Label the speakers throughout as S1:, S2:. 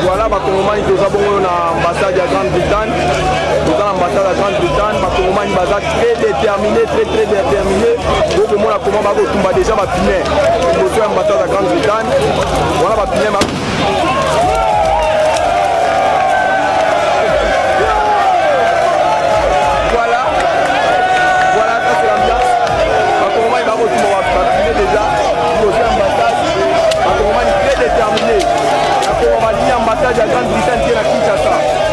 S1: Voilà, bakongomani toza bongo na ambassade ya Grande-Bretagne. Toza na ambassade ya Grande-Bretagne, bakongomani baza très déterminé. Donc moi la comment bakotumba déjà bapine liboso ya ambassade ya Grande-Bretagne. Voilà bapine ambassade ya Grande-Bretagne qui est la Kinshasa.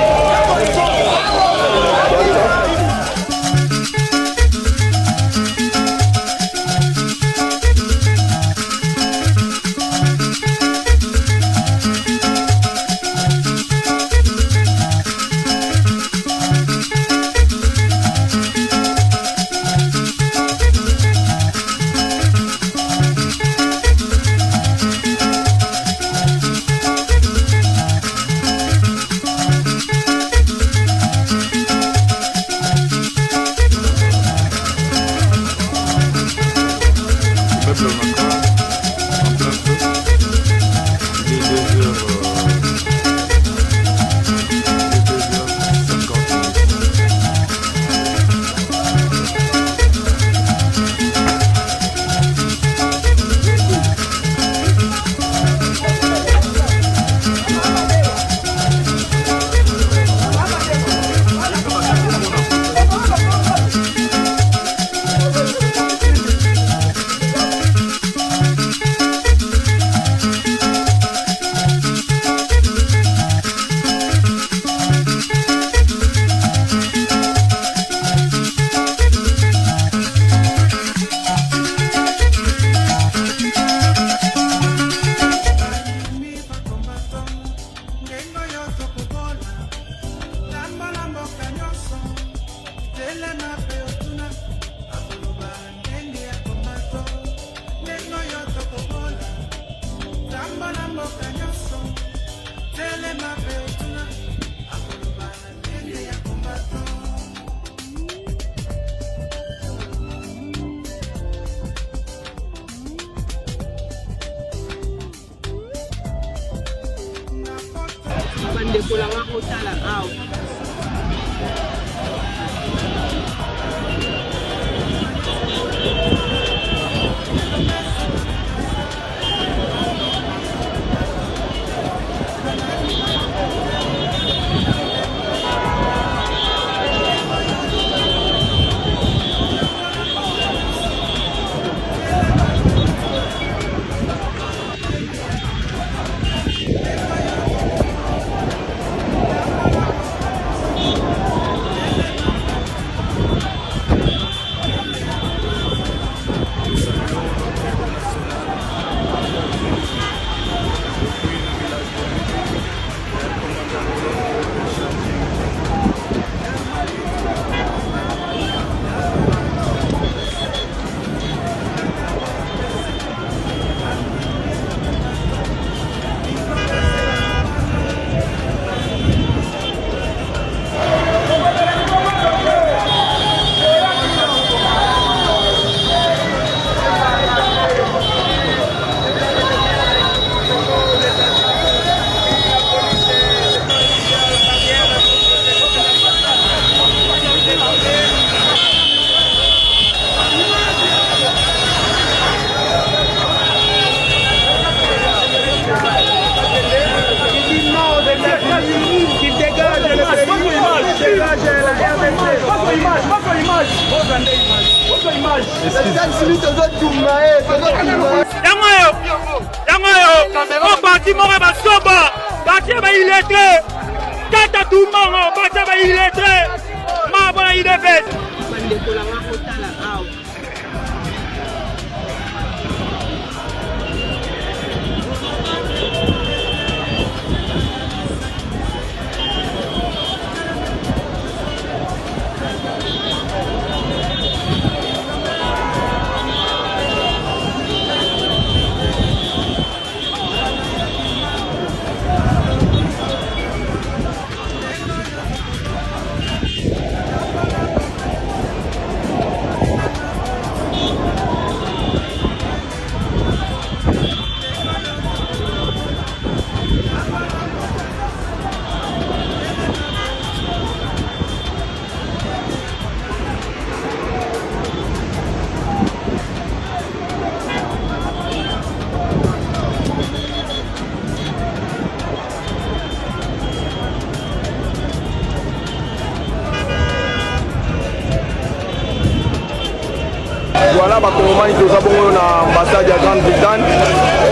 S1: bakongomani toza bongo na ambassade ya Grande-Bretagne,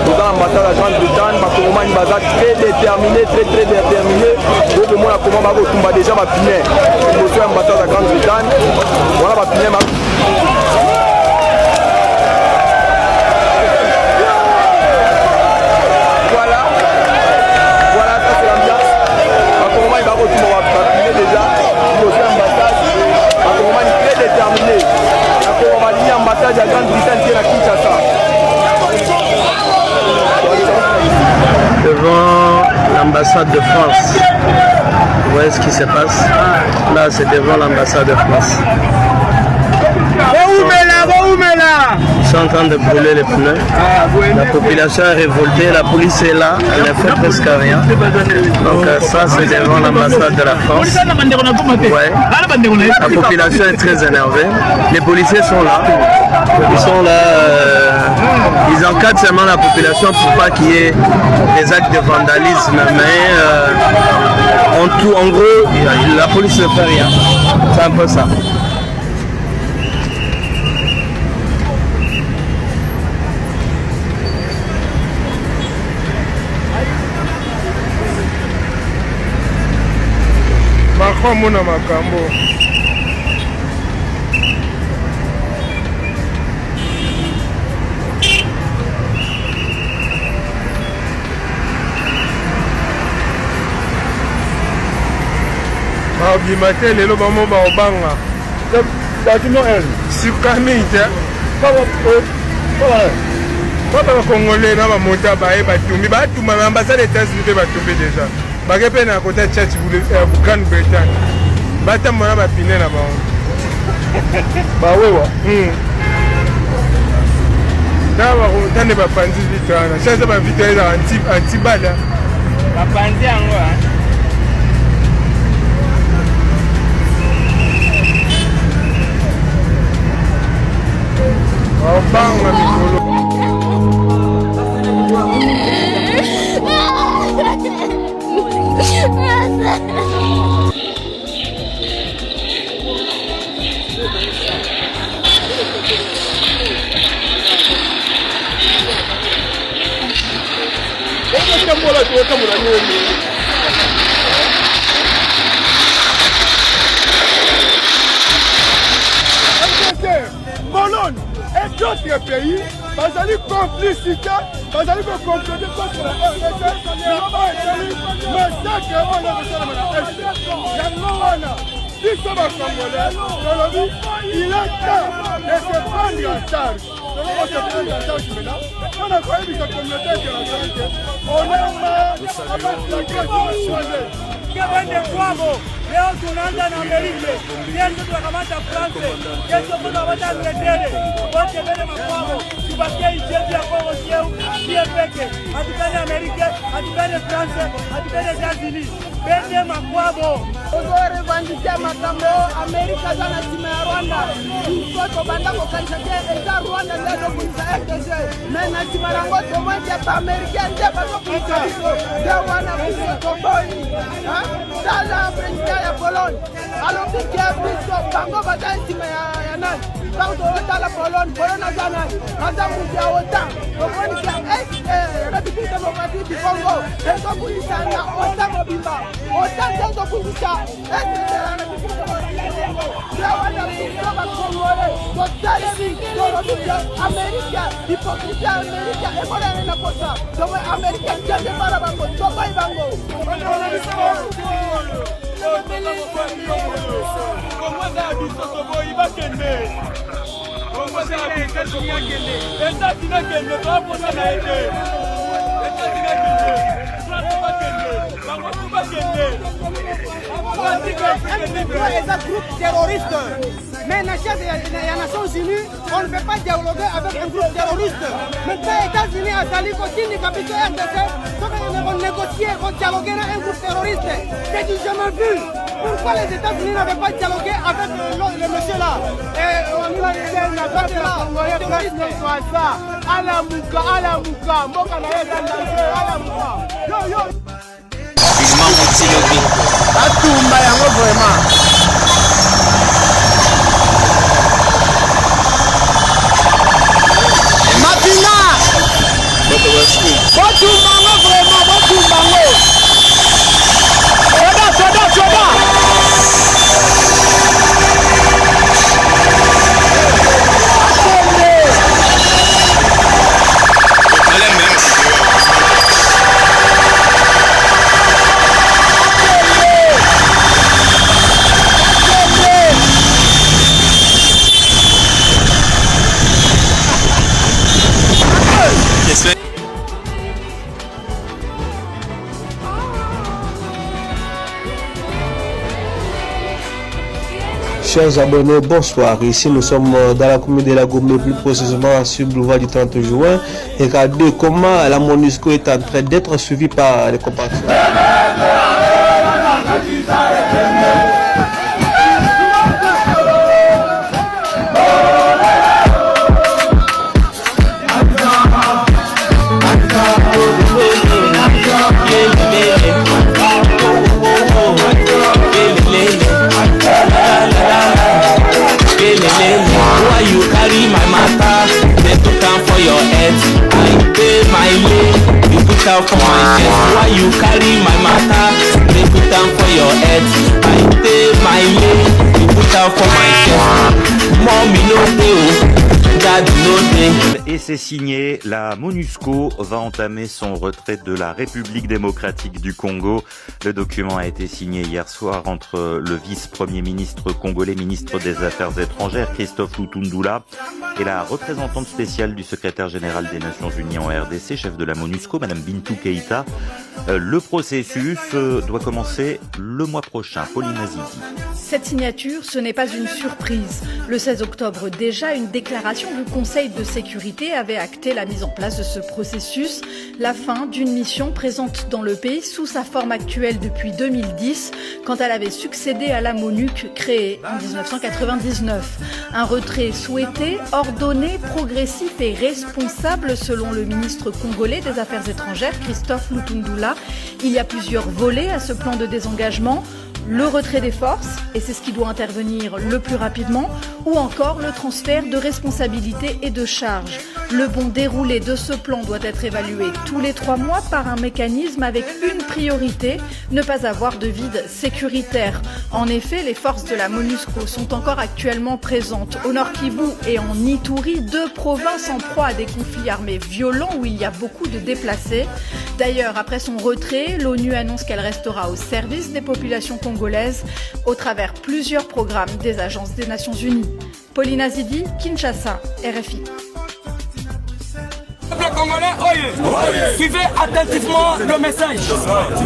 S1: toza na ambassade ya Grande-Bretagne, bakongomani baza très déterminé, très déterminé. Okomona comment bakotumba déjà bapine liboso ya ambassade ya Grande-Bretagne, wana bapine
S2: devant l'ambassade de France. Vous voyez ce qui se passe? Là, c'est devant l'ambassade de France. Ils sont en train de brûler les pneus. La population est révoltée, la police est là, elle ne fait presque rien. Donc ça, c'est devant l'ambassade de la France. Ouais. La population est très énervée. Les policiers sont là. Ils sont là. Ils encadrent seulement la population pour pas qu'il y ait des actes de vandalisme. Mais en gros, la police ne fait rien. C'est un peu ça.
S3: Mona makambo babima te lelo bamo baobanga sukami te papa bakongole na bamota baye batumbi batuma na ambassade États-Unis mpe batumbi déjà bake mpe na kota church Grande-Bretagne batambola bapine na bango bawewa tande bapanzi vitre wana change bavitre ezaka antibala bapanzi yango baobanga mikolo Pologne et d'autres pays, bazali complicité, bazali comploter contre la RDC, massacre on a besoin de la RDC. Yangoana, biso ba Congolais, Colombie, il est temps de se prendre en charge. On a quand même une communauté internationale. On a leo tunaanza na Amerika, kesho tunakamata France, kesho tunakamata Angleterre, wote mbele makwao, tubakie nchi ya Kongo sie peke, hatupende Amerika, hatupende France, hatupende États-Unis, bende makwao. Ozore vandikia makambo Amerika zana sima ya Rwanda, mtoto banda kokanisha eza Rwanda ndio kunisa RDC, mena sima rango tomoja pa Amerika ndio bato kunisa, ndio wana kusokoboni, sala president ya Pologne, alopikia biso bango bata nsima ya nani, bango la Pologne azana, azamu ya OTAN, komoni kia République démocratique du Congo, ezo kunisa na OTAN mobimba, OTAN ezo kunisa, Amerika, hypocrisia Amerika, emola na kosa. Donc Amerika ndiye para bango, tobai bango. Kongo za biso boyi bakende. Kongo za biso yakende. Enda tinakende to aposa na ete. Enda tinakende. Trato bakende. Bango bakende. C'est un groupe terroriste. Mais la chef des Nations Unies, on ne peut pas dialoguer avec un groupe terroriste. Maintenant, les États-Unis a sali continue capitale RDC, donc on négocier, on dialoguer avec un groupe terroriste. C'est du jamais vu. Pourquoi les États-Unis n'avaient pas dialogué avec le monsieur là? Et on a n'a pas de la terroriste. Alamuka, Moka na Alamuka. Yo. Atumba yango vraiment.
S4: Chers abonnés, bonsoir. Ici, nous sommes dans la commune de la Gombe, plus précisément sur le boulevard du 30 juin. Et regardez comment la MONUSCO est en train d'être suivie par les compatriotes.
S5: Why you carry my matter? They took down for your head. I pay my lay. You put down for my chest. Why you carry my matter? They put down for your head. I pay my lay. You put down for my chest. Mommy no day.
S6: Et c'est signé, la MONUSCO va entamer son retrait de la République démocratique du Congo. Le document a été signé hier soir entre le vice-premier ministre congolais, ministre des Affaires étrangères, Christophe Lutundula, et la représentante spéciale du secrétaire général des Nations Unies en RDC, chef de la MONUSCO, Madame Bintou Keïta. Le processus doit commencer le mois prochain. Pauline Azidi.
S7: Cette signature, ce n'est pas une surprise. Le 16 octobre déjà, une déclaration du Conseil de sécurité avait acté la mise en place de ce processus, la fin d'une mission présente dans le pays sous sa forme actuelle depuis 2010, quand elle avait succédé à la MONUC créée en 1999. Un retrait souhaité, ordonné, progressif et responsable selon le ministre congolais des Affaires étrangères, Christophe Lutundula. Il y a plusieurs volets à ce plan de désengagement. Le retrait des forces, et c'est ce qui doit intervenir le plus rapidement, ou encore le transfert de responsabilités et de charges. Le bon déroulé de ce plan doit être évalué tous les 3 mois par un mécanisme avec une priorité, ne pas avoir de vide sécuritaire. En effet, les forces de la MONUSCO sont encore actuellement présentes au Nord Kivu et en Ituri, 2 provinces en proie à des conflits armés violents où il y a beaucoup de déplacés. D'ailleurs, après son retrait, l'ONU annonce qu'elle restera au service des populations congolaises au travers plusieurs programmes des agences des Nations Unies. Pauline Azidi, Kinshasa, RFI.
S3: Peuple congolais, suivez attentivement le message.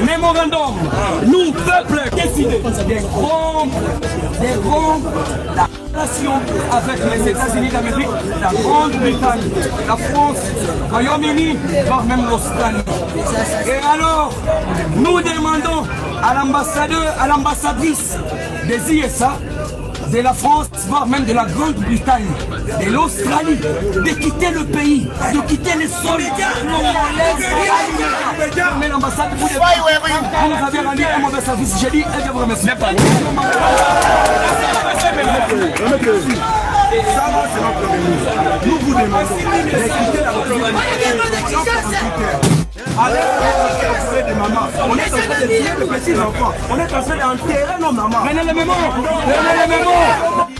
S3: Mémorandum, nous, peuple, décidé de rompre la relation avec les États-Unis d'Amérique, la Grande-Bretagne, la France, le Royaume-Uni, voire même l'Australie. Et alors, nous demandons à l'ambassadeur, à l'ambassadrice des ISA, de la France, voire même de la Grande-Bretagne, de l'Australie, de quitter le pays, de quitter les soldats congolais. Mais l'ambassade, vous nous avez rendu un mauvais service. J'ai dit, et je vous remercie. Nous vous demandons de quitter la République. Des mamans. On est en train de tuer les petits enfants. On est en train d'enterrer nos mamans. Prenez les mémos. Prenez les mémos.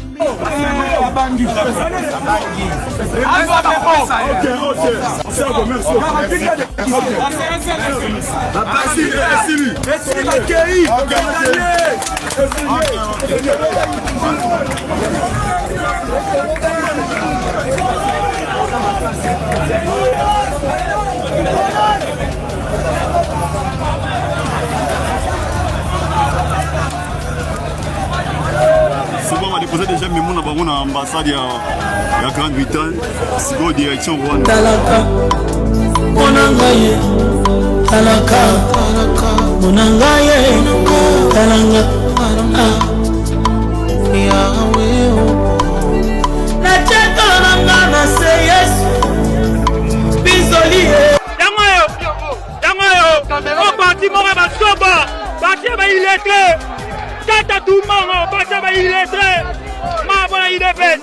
S8: souvent on a déposé déjà mémo na bango na ambassade ya Grande-Bretagne siko direction Rwanda.
S5: Talaka monangaye talaka monangaye talanga Yahweh na cheka nanga na se Yesu bisolie dango o parti mo ba soba parti ba illettré tata tout monde parti ba illettré ma bona idée